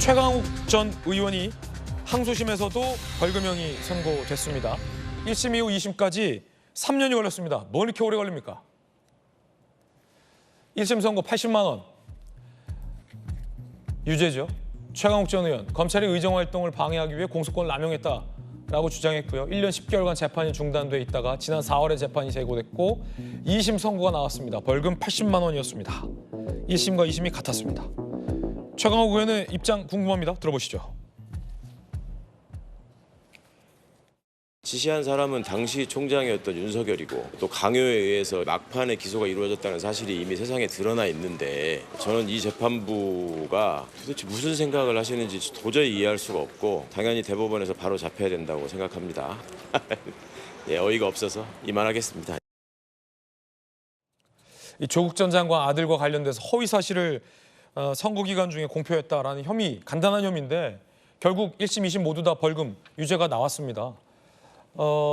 최강욱 전 의원이 항소심에서도 벌금형이 선고됐습니다. 1심 이후 2심까지 3년이 걸렸습니다. 뭘 이렇게 오래 걸립니까? 1심 선고 80만 원. 유죄죠. 최강욱 전 의원, 검찰이 의정활동을 방해하기 위해 공소권을 남용했다라고 주장했고요. 1년 10개월간 재판이 중단돼 있다가 지난 4월에 재판이 재고됐고 2심 선고가 나왔습니다. 벌금 80만 원이었습니다. 1심과 2심이 같았습니다. 최강욱 의원의 입장 궁금합니다. 들어보시죠. 지시한 사람은 당시 총장이었던 윤석열이고 또 강요에 의해서 막판에 기소가 이루어졌다는 사실이 이미 세상에 드러나 있는데 저는 이 재판부가 도대체 무슨 생각을 하시는지 도저히 이해할 수가 없고 당연히 대법원에서 바로 잡혀야 된다고 생각합니다. 예, 어이가 없어서 이만하겠습니다. 이 조국 전 장관 아들과 관련돼서 허위 사실을 선거 기간 중에 공표했다라는 혐의, 간단한 혐의인데 결국 1심, 2심 모두 다 벌금, 유죄가 나왔습니다.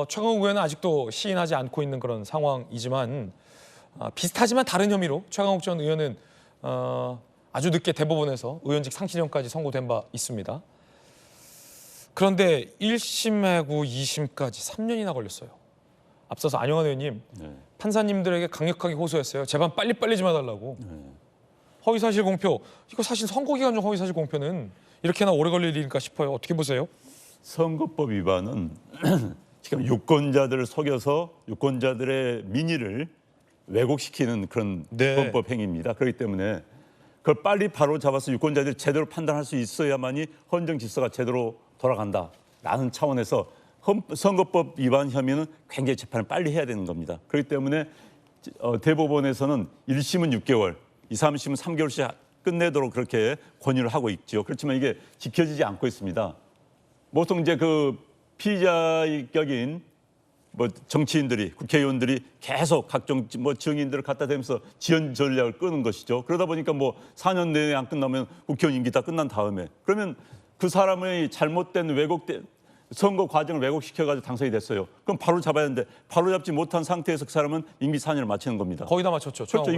최강욱 의원은 아직도 시인하지 않고 있는 그런 상황이지만 비슷하지만 다른 혐의로 최강욱 전 의원은 아주 늦게 대법원에서 의원직 상실형까지 선고된 바 있습니다. 그런데 1심하고 2심까지 3년이나 걸렸어요. 앞서서 안영환 의원님, 판사님들에게 강력하게 호소했어요. 재판 빨리빨리 좀 해달라고. 허위사실 공표, 이거 사실 선거기간 중 허위사실 공표는 이렇게나 오래 걸릴 일일까 싶어요. 어떻게 보세요? 선거법 위반은 지금 유권자들을 속여서 유권자들의 민의를 왜곡시키는 그런 범법 행위입니다. 그렇기 때문에 그걸 빨리 바로 잡아서 유권자들이 제대로 판단할 수 있어야만이 헌정 질서가 제대로 돌아간다라는 차원에서 선거법 위반 혐의는 굉장히 재판을 빨리 해야 되는 겁니다. 그렇기 때문에 대법원에서는 1심은 6개월, 2, 3심은 3개월씩 끝내도록 그렇게 권유를 하고 있죠. 그렇지만 이게 지켜지지 않고 있습니다. 보통 이제 그 피의자격인 정치인들이, 국회의원들이 계속 각종 증인들을 갖다 대면서 지연 전략을 끄는 것이죠. 그러다 보니까 4년 내내 안 끝나면 국회의원 임기 다 끝난 다음에 그러면 그 사람의 잘못된 왜곡된 선거 과정을 왜곡시켜가지고 당선이 됐어요. 그럼 바로 잡아야 하는데 바로 잡지 못한 상태에서 그 사람은 임기 4년을 마치는 겁니다. 거의 다 맞췄죠. 그렇죠.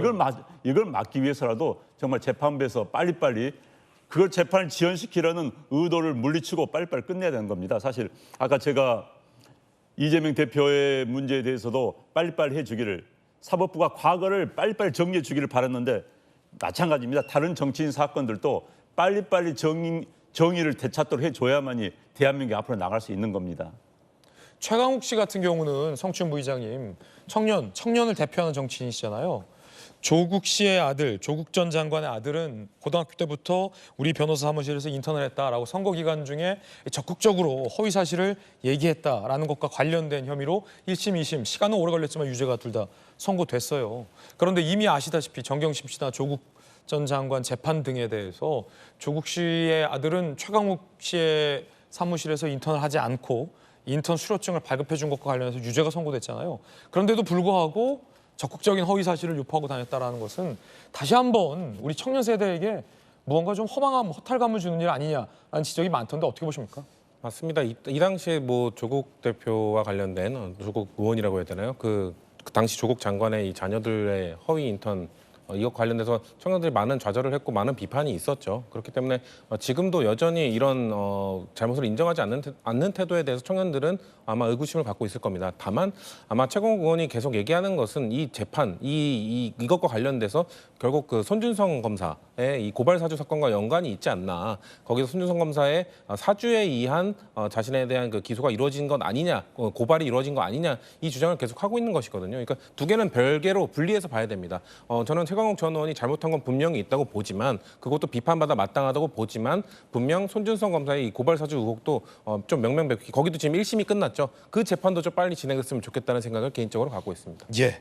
이걸 막기 위해서라도 정말 재판부에서 빨리빨리 그걸 재판을 지연시키려는 의도를 물리치고 빨리빨리 끝내야 되는 겁니다. 사실 아까 제가 이재명 대표의 문제에 대해서도 빨리빨리 해주기를, 사법부가 과거를 빨리빨리 정리해 주기를 바랐는데 마찬가지입니다. 다른 정치인 사건들도 빨리빨리 정의를 되찾도록 해줘야만이 대한민국이 앞으로 나갈 수 있는 겁니다. 최강욱 씨 같은 경우는 성춘 부의장님, 청년을 대표하는 정치인이시잖아요. 조국 씨의 아들, 조국 전 장관의 아들은 고등학교 때부터 우리 변호사 사무실에서 인턴을 했다라고 선거 기간 중에 적극적으로 허위 사실을 얘기했다라는 것과 관련된 혐의로 1심, 2심 시간은 오래 걸렸지만 유죄가 둘 다 선고됐어요. 그런데 이미 아시다시피 정경심 씨나 조국 전 장관 재판 등에 대해서 조국 씨의 아들은 최강욱 씨의 사무실에서 인턴을 하지 않고 인턴 수료증을 발급해 준 것과 관련해서 유죄가 선고됐잖아요. 그런데도 불구하고 적극적인 허위 사실을 유포하고 다녔다는 것은 다시 한번 우리 청년 세대에게 무언가 좀 허망함, 허탈감을 주는 일 아니냐라는 지적이 많던데 어떻게 보십니까? 맞습니다. 이 당시에 조국 대표와 관련된 조국 의원이라고 해야 되나요? 그 당시 조국 장관의 이 자녀들의 허위 인턴 이것 관련돼서 청년들이 많은 좌절을 했고 많은 비판이 있었죠. 그렇기 때문에 지금도 여전히 이런 잘못을 인정하지 않는 태도에 대해서 청년들은 아마 의구심을 갖고 있을 겁니다. 다만 아마 최강욱 의원이 계속 얘기하는 것은 이 재판, 이것과 관련돼서 결국 그 손준성 검사의 이 고발 사주 사건과 연관이 있지 않나. 거기서 손준성 검사의 사주에 의한 자신에 대한 그 기소가 이루어진 것 아니냐, 고발이 이루어진 거 아니냐 이 주장을 계속 하고 있는 것이거든요. 그러니까 두 개는 별개로 분리해서 봐야 됩니다. 저는 최강욱 전 의원이 잘못한 건 분명히 있다고 보지만 그것도 비판받아 마땅하다고 보지만 분명 손준성 검사의 이 고발 사주 의혹도 좀 명명백백히 거기도 지금 1심이 끝났죠. 그 재판도 좀 빨리 진행했으면 좋겠다는 생각을 개인적으로 갖고 있습니다. 예.